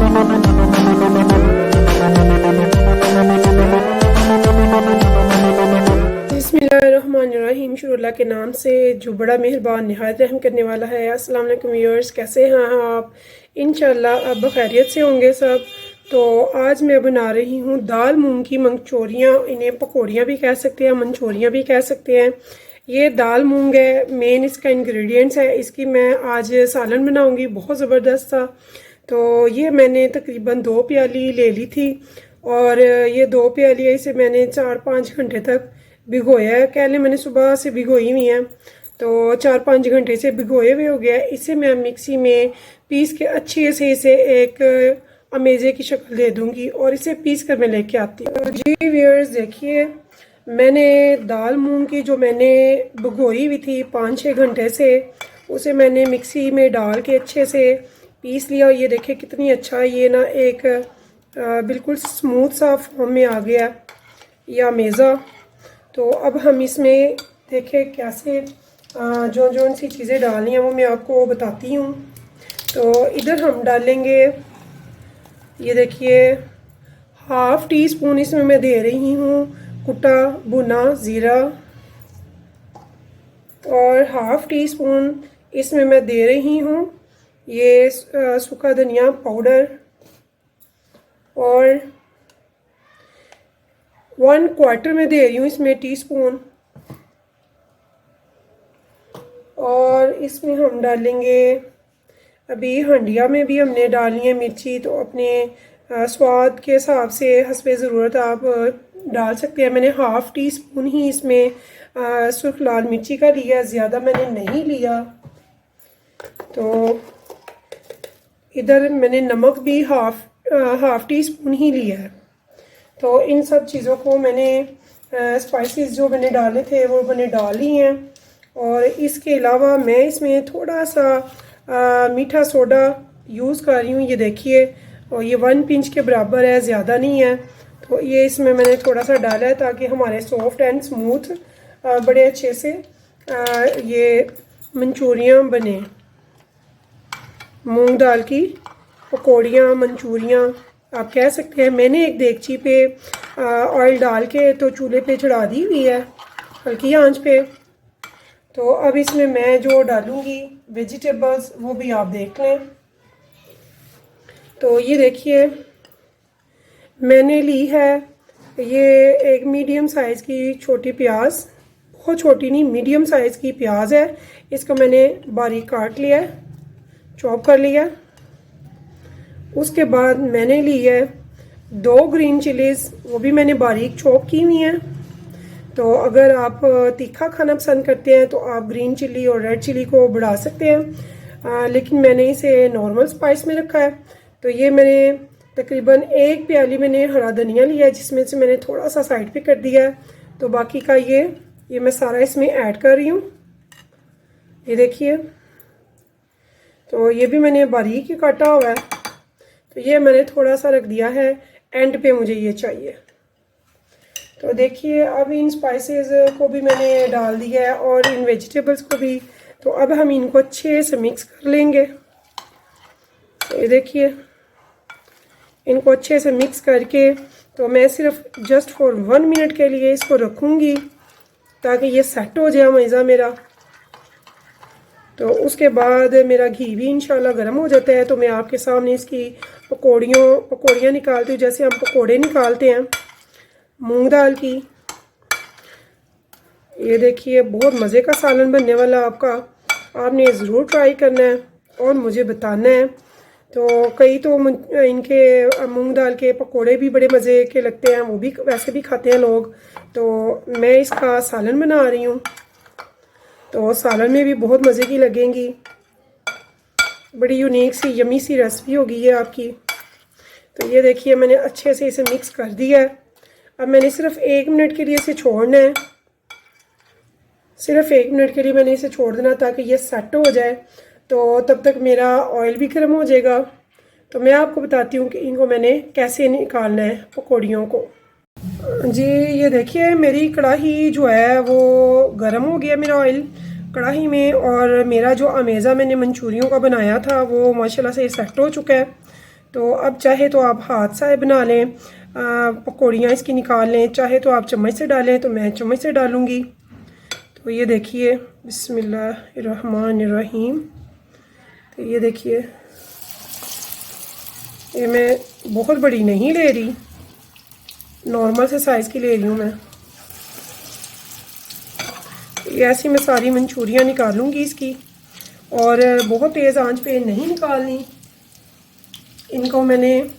बिस्मिल्लाहिर्रहमानिर्रहीम। शुरू अल्लाह के नाम से जो बड़ा मेहरबान निहायत रहम करने वाला है। अस्सलाम वालेकुम व्यूअर्स, कैसे हैं आप? इंशाल्लाह आप बखैरियत से होंगे सब। तो आज मैं बना रही हूँ दाल मूंग की मंचूरियाँ। इन्हें पकौड़ियाँ भी कह सकते हैं, मंचूरियाँ भी कह सकते हैं। ये दाल मूंग है, मेन इसका इंग्रेडिएंट्स है। इसकी मैं आज सालन बनाऊँगी, बहुत ज़बरदस्त था। तो ये मैंने तकरीबन 2 प्याली ले ली थी और ये 2 प्याली इसे मैंने 4-5 घंटे तक भिगोया है। कह लें मैंने सुबह से भिगोई हुई हैं, तो 4-5 घंटे से भिगोए हुए हो गया है। इसे मैं मिक्सी में पीस के अच्छे से इसे एक अमेज़े की शक्ल दे दूंगी और इसे पीस कर मैं लेके आती हूँ। तो जी व्यूअर्स देखिए, मैंने दाल मूंग की जो मैंने भिगोई हुई थी 5-6 घंटे से, उसे मैंने मिक्सी में डाल के अच्छे से पीस लिया। ये देखिए कितनी अच्छा ये ना एक बिल्कुल स्मूथ सा फॉर्म में आ गया ये अमेज़ा। तो अब हम इसमें देखें कैसे जो जो सी चीज़ें डालनी हैं वो मैं आपको बताती हूँ। तो इधर हम डालेंगे, ये देखिए 1/2 टीस्पून इसमें मैं दे रही हूँ कुटा भुना ज़ीरा, और 1/2 टीस्पून इसमें मैं दे रही हूँ ये सूखा धनिया पाउडर, और 1/4 में दे रही हूँ इसमें टीस्पून। और इसमें हम डालेंगे, अभी हंडिया में भी हमने डालनी है मिर्ची, तो अपने स्वाद के हिसाब से हस्बे ज़रूरत आप डाल सकते हैं। मैंने 1/2 टीस्पून ही इसमें सुर्ख लाल मिर्ची का लिया, ज़्यादा मैंने नहीं लिया। तो इधर मैंने नमक भी हाफ टीस्पून ही लिया है। तो इन सब चीज़ों को मैंने स्पाइसेस जो मैंने डाले थे वो मैंने डाल ली हैं। और इसके अलावा मैं इसमें थोड़ा सा मीठा सोडा यूज़ कर रही हूँ, ये देखिए, और ये 1 पिंच के बराबर है, ज़्यादा नहीं है। तो ये इसमें मैंने थोड़ा सा डाला है ताकि हमारे सॉफ्ट एंड स्मूथ बड़े अच्छे से ये मंचूरियाँ बने, मूंग दाल की पकौड़ियाँ मंचूरियाँ आप कह सकते हैं। मैंने एक देगची पे ऑयल डाल के तो चूल्हे पे चढ़ा दी हुई है हल्की आंच पे। तो अब इसमें मैं जो डालूँगी वेजिटेबल्स वो भी आप देख लें। तो ये देखिए मैंने ली है ये एक मीडियम साइज़ की छोटी प्याज, बहुत छोटी नहीं, मीडियम साइज़ की प्याज है। इसको मैंने बारीक काट लिया है, चॉप कर लिया। उसके बाद मैंने ली है 2 ग्रीन चिलीज़, वो भी मैंने बारीक चॉप की हुई हैं। तो अगर आप तीखा खाना पसंद करते हैं तो आप ग्रीन चिली और रेड चिली को बढ़ा सकते हैं, लेकिन मैंने इसे नॉर्मल स्पाइस में रखा है। तो ये मैंने तकरीबन 1 प्याली मैंने हरा धनिया लिया है, जिसमें से मैंने थोड़ा सा साइड पे कर दिया है। तो बाकी का ये मैं सारा इसमें ऐड कर रही हूँ, ये देखिए। तो ये भी मैंने बारीक ही काटा हुआ है। तो ये मैंने थोड़ा सा रख दिया है, एंड पे मुझे ये चाहिए। तो देखिए अब इन स्पाइसेस को भी मैंने डाल दिया है और इन वेजिटेबल्स को भी। तो अब हम इनको अच्छे से मिक्स कर लेंगे। तो ये देखिए इनको अच्छे से मिक्स करके तो मैं सिर्फ जस्ट फॉर 1 मिनट के लिए इसको रखूँगी ताकि ये सेट हो जाए मज़ा मेरा। तो उसके बाद मेरा घी भी इंशाल्लाह गर्म हो जाता है। तो मैं आपके सामने इसकी पकौड़ियाँ निकालती हूँ, जैसे हम पकौड़े निकालते हैं मूंग दाल की। ये देखिए बहुत मज़े का सालन बनने वाला आपका, आपने ज़रूर ट्राई करना है और मुझे बताना है। तो कई तो इनके मूंग दाल के पकोड़े भी बड़े मज़े के लगते हैं, वो भी वैसे भी खाते हैं लोग। तो मैं इसका सालन बना रही हूँ, तो सालन में भी बहुत मज़े की लगेंगी। बड़ी यूनिक सी यमी सी रेसिपी होगी ये आपकी। तो ये देखिए मैंने अच्छे से इसे मिक्स कर दिया है। अब मैंने सिर्फ 1 मिनट के लिए इसे छोड़ना है, सिर्फ 1 मिनट के लिए मैंने इसे छोड़ देना ताकि ये सेट हो जाए। तो तब तक मेरा ऑयल भी गर्म हो जाएगा। तो मैं आपको बताती हूँ कि इनको मैंने कैसे निकालना है पकौड़ियों को। जी ये देखिए मेरी कढ़ाई जो है वो गर्म हो गया, मेरा ऑयल कढ़ाई में, और मेरा जो अमेज़ा मैंने मंचूरियों का बनाया था वो माशाल्लाह से सेट हो चुका है। तो अब चाहे तो आप हाथ से बना लें, पकौड़ियाँ इसकी निकाल लें, चाहे तो आप चम्मच से डालें, तो मैं चम्मच से डालूँगी। तो ये देखिए, बिस्मिल्लाहिर्रहमानिर्रहीम। तो ये देखिए, ये मैं बहुत बड़ी नहीं ले रही, नॉर्मल से साइज़ की ले रही हूँ मैं। ये ऐसी मैं सारी मंचूरियाँ निकालूंगी इसकी, और बहुत तेज़ आंच पे नहीं निकालनी। इनको मैंने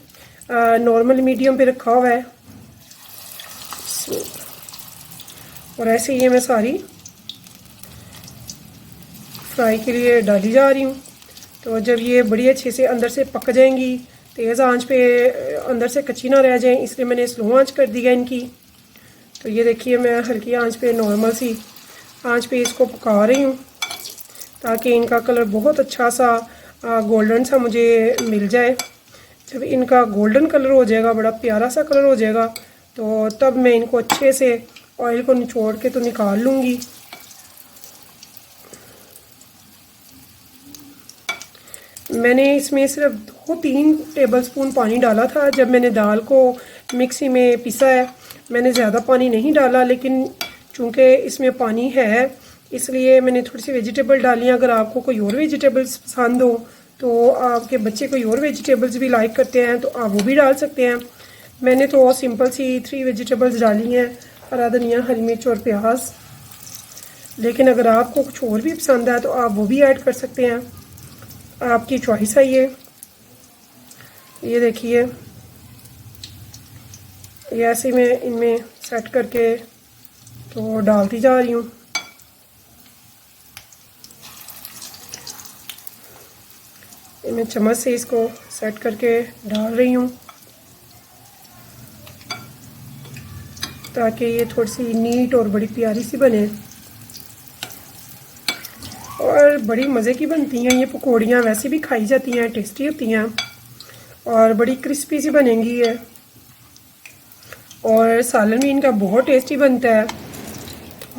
नॉर्मल मीडियम पे रखा हुआ है, और ऐसे ये मैं सारी फ्राई के लिए डाली जा रही हूँ। तो जब ये बड़ी अच्छे से अंदर से पक जाएंगी, तेज़ आंच पे अंदर से कच्ची ना रह जाएं, इसलिए मैंने स्लो आंच कर दिया इनकी। तो ये देखिए, मैं हल्की आंच पे, नॉर्मल सी आंच पे इसको पका रही हूँ, ताकि इनका कलर बहुत अच्छा सा गोल्डन सा मुझे मिल जाए। जब इनका गोल्डन कलर हो जाएगा, बड़ा प्यारा सा कलर हो जाएगा, तो तब मैं इनको अच्छे से ऑयल को निचोड़ के तो निकाल लूँगी। मैंने इसमें सिर्फ 2-3 टेबलस्पून पानी डाला था जब मैंने दाल को मिक्सी में पीसा है। मैंने ज़्यादा पानी नहीं डाला, लेकिन चूँकि इसमें पानी है इसलिए मैंने थोड़ी सी वेजिटेबल डाली। अगर आपको कोई और वेजिटेबल्स पसंद हो, तो आपके बच्चे कोई और वेजिटेबल्स भी लाइक करते हैं, तो आप वो भी डाल सकते हैं। मैंने तो सिंपल सी 3 वेजिटेबल्स डाली हैं, हरा धनिया, हरी मिर्च और प्याज। लेकिन अगर आपको कुछ और भी पसंद है तो आप वो भी ऐड कर सकते हैं, आपकी चॉइस है ये देखिए, ये ऐसे मैं इनमें सेट करके तो डालती जा रही हूँ। मैं चम्मच से इसको सेट करके डाल रही हूँ, ताकि ये थोड़ी सी नीट और बड़ी प्यारी सी बने, और बड़ी मज़े की बनती हैं ये पकौड़ियाँ। वैसे भी खाई जाती हैं, टेस्टी होती हैं, और बड़ी क्रिस्पी सी बनेंगी ये, और सालन भी इनका बहुत टेस्टी बनता है।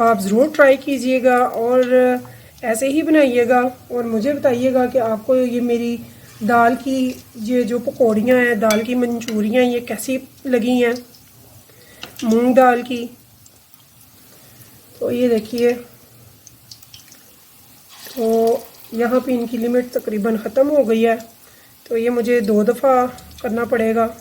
आप ज़रूर ट्राई कीजिएगा और ऐसे ही बनाइएगा, और मुझे बताइएगा कि आपको ये मेरी दाल की ये जो पकौड़ियाँ हैं, दाल की मंचूरियाँ, ये कैसी लगी हैं, मूंग दाल की। तो ये देखिए, तो यहाँ पे इनकी लिमिट तकरीबन ख़त्म हो गई है, तो ये मुझे 2 दफ़ा करना पड़ेगा।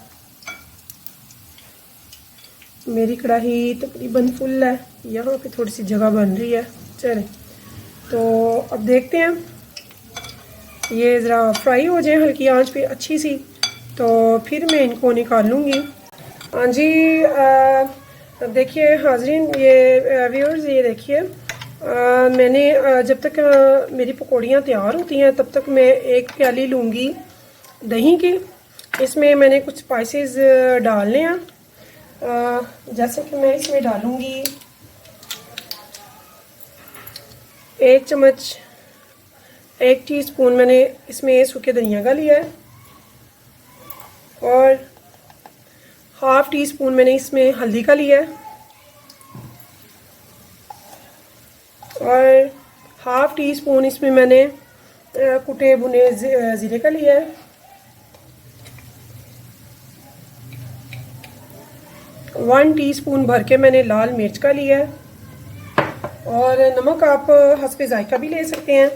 मेरी कढ़ाई तकरीबन फुल है, यहाँ पे थोड़ी सी जगह बन रही है। चलें, तो अब देखते हैं, ये ज़रा फ्राई हो जाए हल्की आंच पे अच्छी सी, तो फिर मैं इनको निकाल लूँगी। हाँ जी, देखिए हाज़रीन, ये व्यूअर्स, ये देखिए, मैंने जब तक मेरी पकौड़ियाँ तैयार होती हैं तब तक मैं 1 प्याली लूँगी दही की। इसमें मैंने कुछ स्पाइसेस डालने हैं, जैसे कि मैं इसमें डालूँगी 1 चम्मच, 1 टीस्पून मैंने इसमें सूखे धनिया का लिया है, और ½ टीस्पून मैंने इसमें हल्दी का लिया है, और ½ टीस्पून इसमें मैंने कुटे भुने ज़ीरे का लिया है, 1 टीस्पून भर के मैंने लाल मिर्च का लिया है, और नमक आप हस्बे ज़ायका भी ले सकते हैं,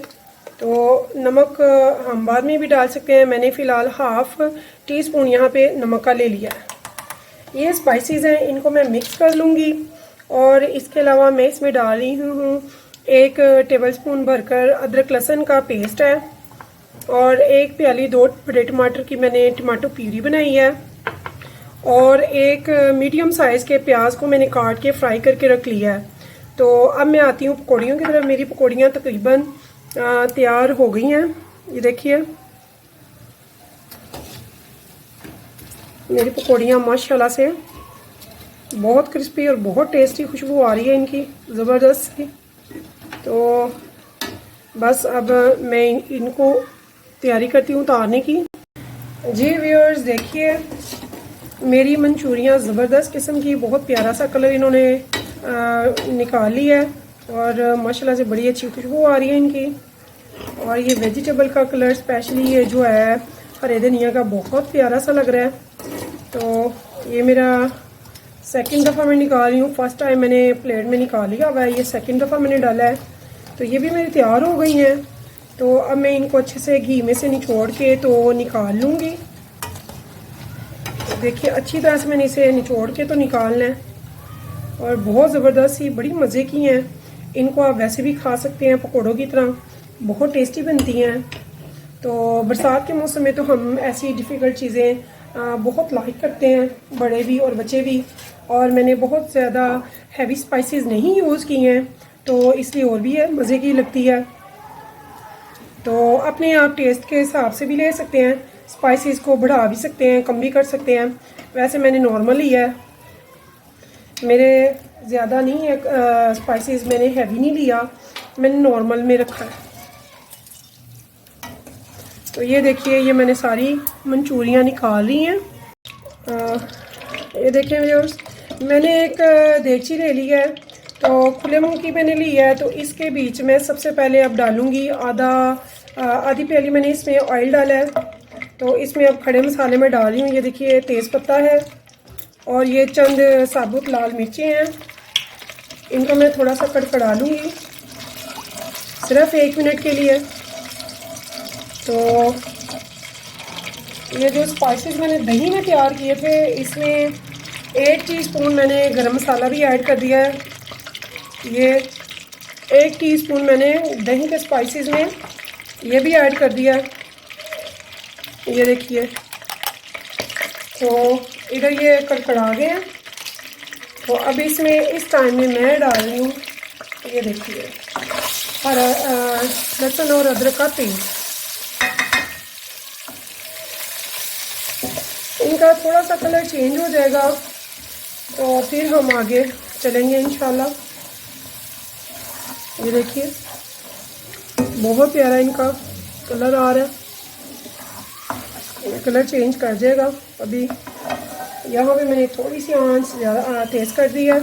तो नमक हम बाद में भी डाल सकते हैं। मैंने फ़िलहाल ½ टीस्पून यहाँ पे नमक का ले लिया है। ये स्पाइसेस हैं, इनको मैं मिक्स कर लूँगी, और इसके अलावा मैं इसमें डाल रही हूँ 1 टेबलस्पून भरकर अदरक लहसुन का पेस्ट है, और 1 प्याली 2 बड़े टमाटर की मैंने टमाटो प्यूरी बनाई है, और 1 मीडियम साइज़ के प्याज को मैंने काट के फ्राई करके रख लिया है। तो अब मैं आती हूँ पकौड़ियों की तरफ। मेरी पकौड़ियाँ तकरीबन तैयार हो गई हैं, ये देखिए, मेरी पकौड़ियाँ माशाल्लाह से बहुत क्रिस्पी और बहुत टेस्टी खुशबू आ रही है इनकी, ज़बरदस्त सी। तो बस अब मैं इनको तैयारी करती हूँ उतारने की। जी व्यूअर्स, देखिए, मेरी मंचूरियाँ ज़बरदस्त किस्म की, बहुत प्यारा सा कलर इन्होंने निकाल ली है, और माशाल्लाह से बड़ी अच्छी खुशबू आ रही है इनकी। और ये वेजिटेबल का कलर, स्पेशली ये जो है हरे धनिया का, बहुत प्यारा सा लग रहा है। तो ये मेरा सेकंड दफ़ा मैं निकाल रही हूँ। फर्स्ट टाइम मैंने प्लेट में निकाल लिया हुआ है, ये सेकंड दफ़ा मैंने डाला है। तो ये भी मेरी तैयार हो गई हैं। तो अब मैं इनको अच्छे से घी में से निचोड़ के तो निकाल लूँगी। देखिए अच्छी तरह से मैंने इसे निचोड़ के तो निकालना है। और बहुत ज़बरदस्त ही, बड़ी मज़े की हैं। इनको आप वैसे भी खा सकते हैं पकौड़ों की तरह, बहुत टेस्टी बनती हैं। तो बरसात के मौसम में तो हम ऐसी डिफ़िकल्ट चीज़ें बहुत लाइक करते हैं, बड़े भी और बच्चे भी। और मैंने बहुत ज़्यादा हैवी स्पाइसेस नहीं यूज़ की हैं, तो इसलिए और भी है मज़े की लगती है। तो अपने आप टेस्ट के हिसाब से भी ले सकते हैं, स्पाइसेस को बढ़ा भी सकते हैं, कम भी कर सकते हैं। वैसे मैंने नॉर्मल लिया है, मेरे ज़्यादा नहीं है स्पाइसेस, मैंने हैवी नहीं लिया, मैंने नॉर्मल में रखा है। तो ये देखिए, ये मैंने सारी मंचूरियाँ निकाल ली हैं। ये देखिए व्यूअर्स, मैंने एक देगची ले ली है, तो खुले मुंह की मैंने ली है। तो इसके बीच में सबसे पहले अब डालूँगी आधी प्याली मैंने इसमें ऑयल डाला है। तो इसमें अब खड़े मसाले में डाल रही हूँ। ये देखिए तेज़ पत्ता है और ये चंद साबुत लाल मिर्चें हैं। इनको मैं थोड़ा सा कड़कड़ा लूँगी, सिर्फ 1 मिनट के लिए। तो ये जो स्पाइसेस मैंने दही में तैयार किए थे, इसमें 1 टीस्पून मैंने गरम मसाला भी ऐड कर दिया है। ये 1 टीस्पून मैंने दही के स्पाइसेस में ये भी ऐड कर दिया है। ये देखिए, तो इधर ये कड़कड़ा गए हैं। तो अब इसमें इस टाइम में मैं डाल रही हूँ, ये देखिए, हरा लहसुन और अदरक का पेस्ट। इनका थोड़ा सा कलर चेंज हो जाएगा तो फिर हम आगे चलेंगे इंशाल्लाह। ये देखिए बहुत प्यारा इनका कलर आ रहा है, ये कलर चेंज कर जाएगा। अभी यहाँ पे मैंने थोड़ी सी आंच ज़्यादा तेज़ कर दी है।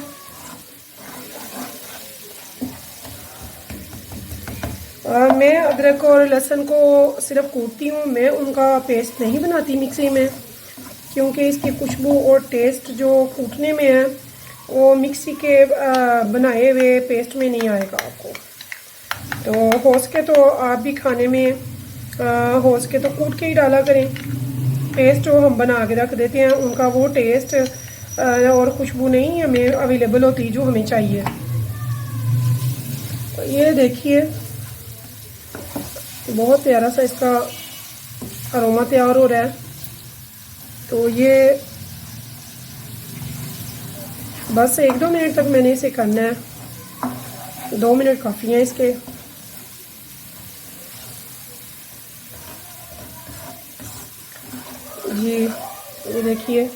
मैं अदरक और लहसुन को सिर्फ कूटती हूँ, मैं उनका पेस्ट नहीं बनाती मिक्सी में, क्योंकि इसकी खुशबू और टेस्ट जो कूटने में है वो मिक्सी के बनाए हुए पेस्ट में नहीं आएगा आपको। तो हो सके तो आप भी खाने में हो सके तो कूट के ही डाला करें। पेस्ट जो हम बना के रख देते हैं उनका वो टेस्ट और खुशबू नहीं हमें अवेलेबल होती जो हमें चाहिए। तो ये देखिए बहुत प्यारा सा इसका अरोमा तैयार हो रहा है। तो ये बस 1-2 मिनट तक मैंने इसे करना है, 2 मिनट काफ़ी हैं इसके। जी ये देखिए,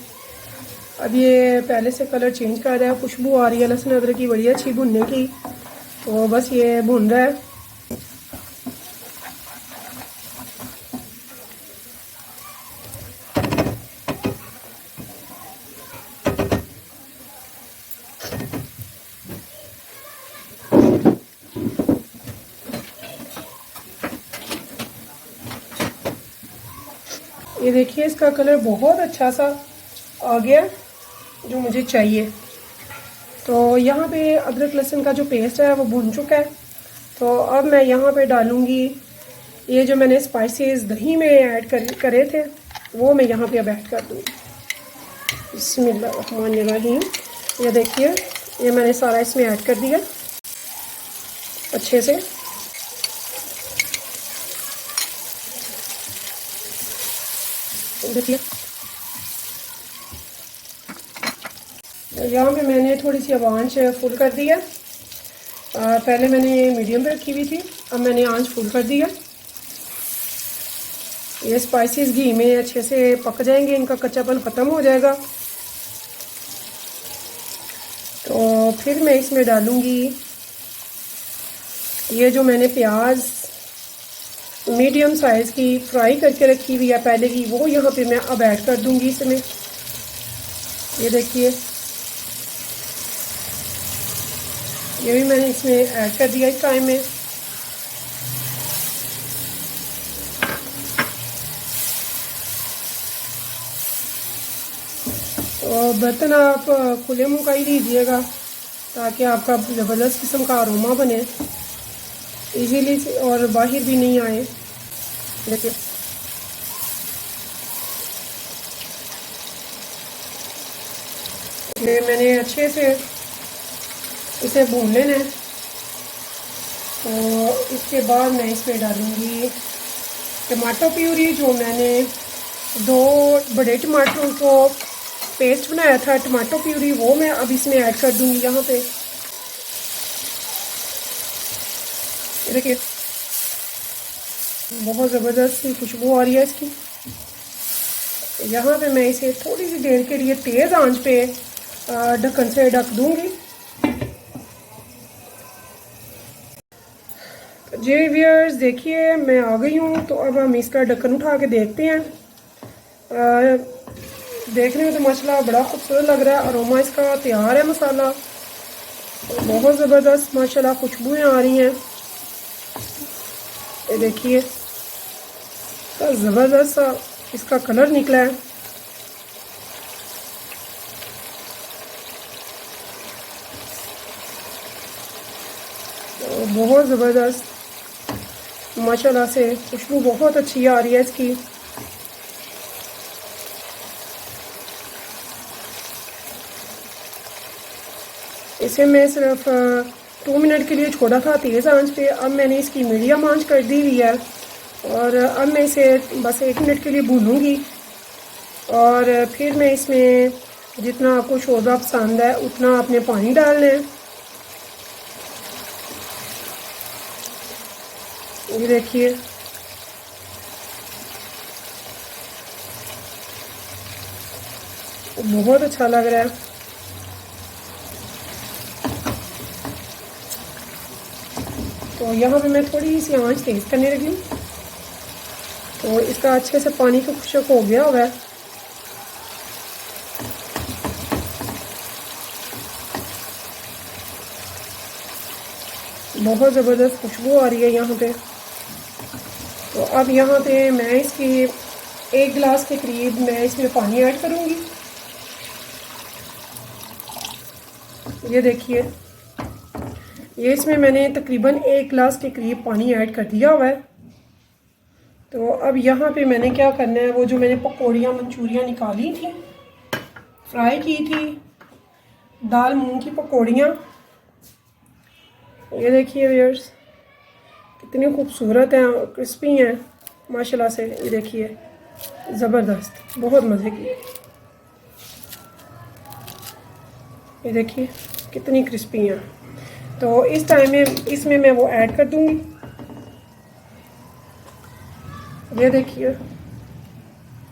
अब ये पहले से कलर चेंज कर रहा है, खुशबू आ रही है लहसुन अदरक की बड़ी अच्छी भुनने की। तो बस ये भुन रहा है। ये देखिए इसका कलर बहुत अच्छा सा आ गया जो मुझे चाहिए। तो यहाँ पे अदरक लहसुन का जो पेस्ट है वो भुन चुका है। तो अब मैं यहाँ पे डालूँगी ये जो मैंने स्पाइसेस दही में ऐड करे थे वो मैं यहाँ पे अब ऐड कर दूँगी। बिस्मिल्लाहिर्रहमानिर्रहीम। ये देखिए ये मैंने सारा इसमें ऐड कर दिया अच्छे से। देखिए यहाँ पे मैंने थोड़ी सी अब आंच फुल कर दी है। पहले मैंने मीडियम पे रखी हुई थी, अब मैंने आंच फुल कर दी है। ये स्पाइसेस घी में अच्छे से पक जाएंगे, इनका कच्चापन ख़त्म हो जाएगा। तो फिर मैं इसमें डालूँगी ये जो मैंने प्याज मीडियम साइज़ की फ्राई करके रखी हुई है पहले की, वो यहाँ पे मैं अब ऐड कर दूँगी इसमें। ये देखिए ये भी मैंने इसमें ऐड कर दिया इस टाइम में। तो बर्तन आप खुले मुँह का ही लीजिएगा ताकि आपका ज़बरदस्त किस्म का अरोमा बने इजीली और बाहर भी नहीं आए। देखिए ये मैंने अच्छे से इसे भून लेना है। तो इसके बाद मैं इसमें डालूँगी टमाटो प्यूरी, जो मैंने 2 बड़े टमाटरों को पेस्ट बनाया था टमाटो प्यूरी, वो मैं अब इसमें ऐड कर दूँगी यहाँ पे। देखिए बहुत ज़बरदस्त सी खुशबू आ रही है इसकी। यहाँ पे मैं इसे थोड़ी सी देर के लिए तेज़ आंच पे ढक्कन से ढक दूँगी। तो जी व्यूअर्स देखिए मैं आ गई हूँ। तो अब हम इसका ढक्कन उठा के देखते हैं। देखने में तो माशाल्लाह बड़ा खूबसूरत लग रहा है। अरोमा इसका तैयार है मसाला, बहुत ज़बरदस्त माशाल्लाह खुशबुएँ आ रही हैं। ये देखिए तो ज़बरदस्त सा इसका कलर निकला है। तो बहुत ज़बरदस्त माशाल्लाह से खुशबू बहुत अच्छी आ रही है इसकी। इसे मैं सिर्फ 2 मिनट के लिए छोड़ा था तेज़ आंच पे। अब मैंने इसकी मीडियम आंच कर दी हुई है और अब मैं इसे बस 1 मिनट के लिए भूनूंगी। और फिर मैं इसमें जितना आपको शोरबा पसंद है उतना आपने पानी डालना है। ये देखिए बहुत अच्छा लग रहा है। तो यहाँ पे मैं थोड़ी सी आंच तेज़ करने लगी हूँ। तो इसका अच्छे से पानी को खुश्क हो गया हुआ है। बहुत ज़बरदस्त खुशबू आ रही है यहाँ पे। तो अब यहाँ पे मैं इसकी 1 गिलास के करीब मैं इसमें पानी ऐड करूँगी। ये देखिए ये इसमें मैंने तकरीबन 1 गिलास के करीब पानी ऐड कर दिया हुआ है। तो अब यहाँ पे मैंने क्या करना है, वो जो मैंने पकौड़ियाँ मंचूरियाँ निकाली थी, फ्राई की थी, दाल मूंग की पकौड़ियाँ, ये देखिए व्यूअर्स कितनी खूबसूरत हैं और क्रिस्पी हैं माशाल्लाह से। ये देखिए ज़बरदस्त बहुत मज़े की। ये देखिए कितनी क्रिस्पी हैं। तो इस टाइम में इसमें मैं वो ऐड कर दूंगी। ये देखिए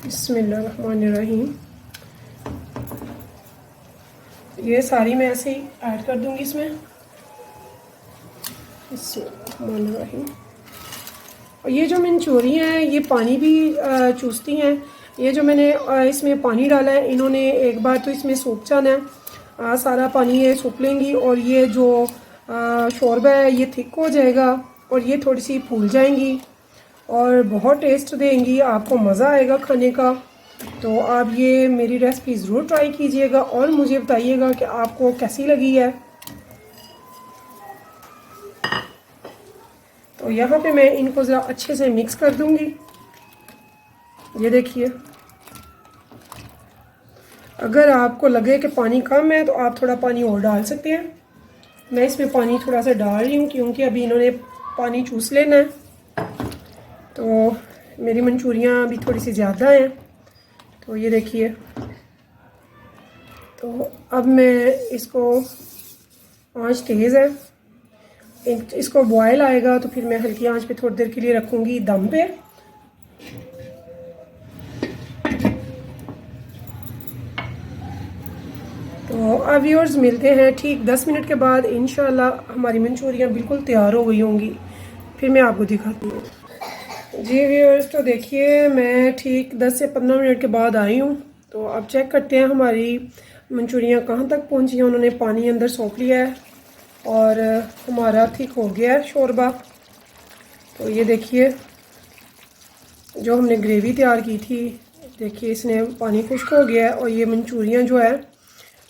बिस्मिल्लाहिर्रहमानिर्रहीम, ये सारी मैं ऐसे ही ऐड कर दूंगी इसमें। बिस्मिल्लाहिर्रहमानिर्रहीम। और ये जो मंचूरी हैं ये पानी भी चूसती हैं। ये जो मैंने इसमें पानी डाला है, इन्होंने एक बार तो इसमें सूख जाना है, सारा पानी ये सूख लेंगी और ये जो शोरबा है ये थिक हो जाएगा और ये थोड़ी सी फूल जाएंगी और बहुत टेस्ट देंगी, आपको मज़ा आएगा खाने का। तो आप ये मेरी रेसिपी ज़रूर ट्राई कीजिएगा और मुझे बताइएगा कि आपको कैसी लगी है। तो यहाँ पे मैं इनको ज़रा अच्छे से मिक्स कर दूँगी। ये देखिए अगर आपको लगे कि पानी कम है तो आप थोड़ा पानी और डाल सकते हैं। मैं इसमें पानी थोड़ा सा डाल रही हूँ क्योंकि अभी इन्होंने पानी चूस लेना है। तो मेरी मंचूरियाँ अभी थोड़ी सी ज़्यादा हैं। तो ये देखिए तो अब मैं इसको, आंच तेज़ है, इसको बॉयल आएगा तो फिर मैं हल्की आंच पे थोड़ी देर के लिए रखूँगी दम पे। तो अब व्यूअर्स मिलते हैं ठीक 10 मिनट के बाद। इंशाल्लाह हमारी मंचूरियाँ बिल्कुल तैयार हो गई होंगी, फिर मैं आपको दिखाती हूँ। जी व्यूअर्स तो देखिए मैं ठीक 10 से 15 मिनट के बाद आई हूँ। तो अब चेक करते हैं हमारी मंचूरियाँ कहाँ तक पहुँची हैं। उन्होंने पानी अंदर सोख लिया है और हमारा ठीक हो गया है शोरबा। तो ये देखिए जो हमने ग्रेवी तैयार की थी देखिए इसने पानी खुश्क हो गया है और ये मंचूरियन जो है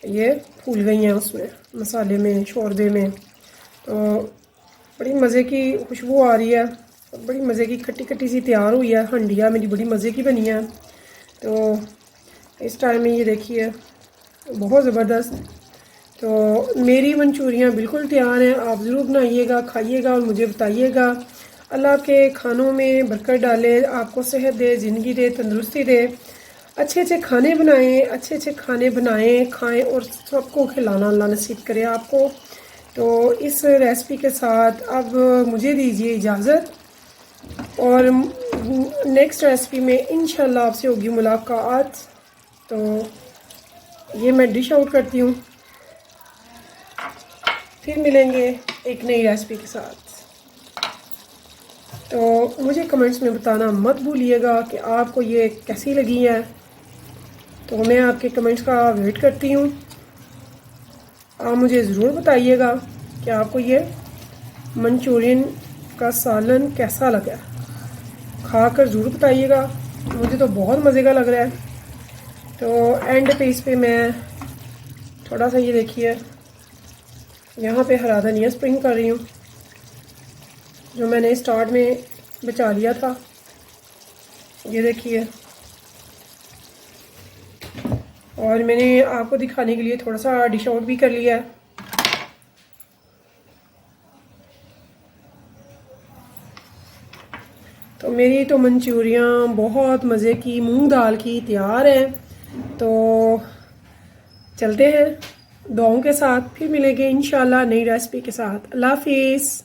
ये फूल गई हैं उसमें, मसाले में, शोरबे में। तो बड़ी मज़े की खुशबू आ रही है, बड़ी मज़े की खट्टी खट्टी सी तैयार हुई है। हंडिया मेरी बड़ी मज़े की बनी है। तो इस टाइम में ये देखिए बहुत ज़बरदस्त। तो मेरी मंचूरियाँ बिल्कुल तैयार हैं, आप ज़रूर बनाइएगा, खाइएगा और मुझे बताइएगा। अल्लाह के खानों में बरकत डाले, आपको सेहत दे, ज़िंदगी दे, तंदुरुस्ती दे, अच्छे अच्छे खाने बनाएं, अच्छे अच्छे खाने बनाएं, खाएं और सबको खिलाना अल्लाह नसीब करे आपको। तो इस रेसिपी के साथ अब मुझे दीजिए इजाज़त और नेक्स्ट रेसिपी में इंशाल्लाह आपसे होगी मुलाकात। तो ये मैं डिश आउट करती हूँ, फिर मिलेंगे एक नई रेसिपी के साथ। तो मुझे कमेंट्स में बताना मत भूलिएगा कि आपको ये कैसी लगी है। तो मैं आपके कमेंट्स का वेट करती हूँ। आप मुझे ज़रूर बताइएगा कि आपको ये मंचूरियन का सालन कैसा लगा, खाकर ज़रूर बताइएगा। मुझे तो बहुत मज़े का लग रहा है। तो एंड पे इस पे मैं थोड़ा सा ये देखिए यहाँ पे हरा धनिया स्प्रिंग कर रही हूँ, जो मैंने स्टार्ट में बचा लिया था। ये देखिए, और मैंने आपको दिखाने के लिए थोड़ा सा डिश आउट भी कर लिया है। तो मेरी तो मंचूरियाँ बहुत मज़े की मूंग दाल की तैयार हैं। तो चलते हैं दुआओं के साथ, फिर मिलेंगे इंशाल्लाह नई रेसिपी के साथ। अल्लाह हाफिज़।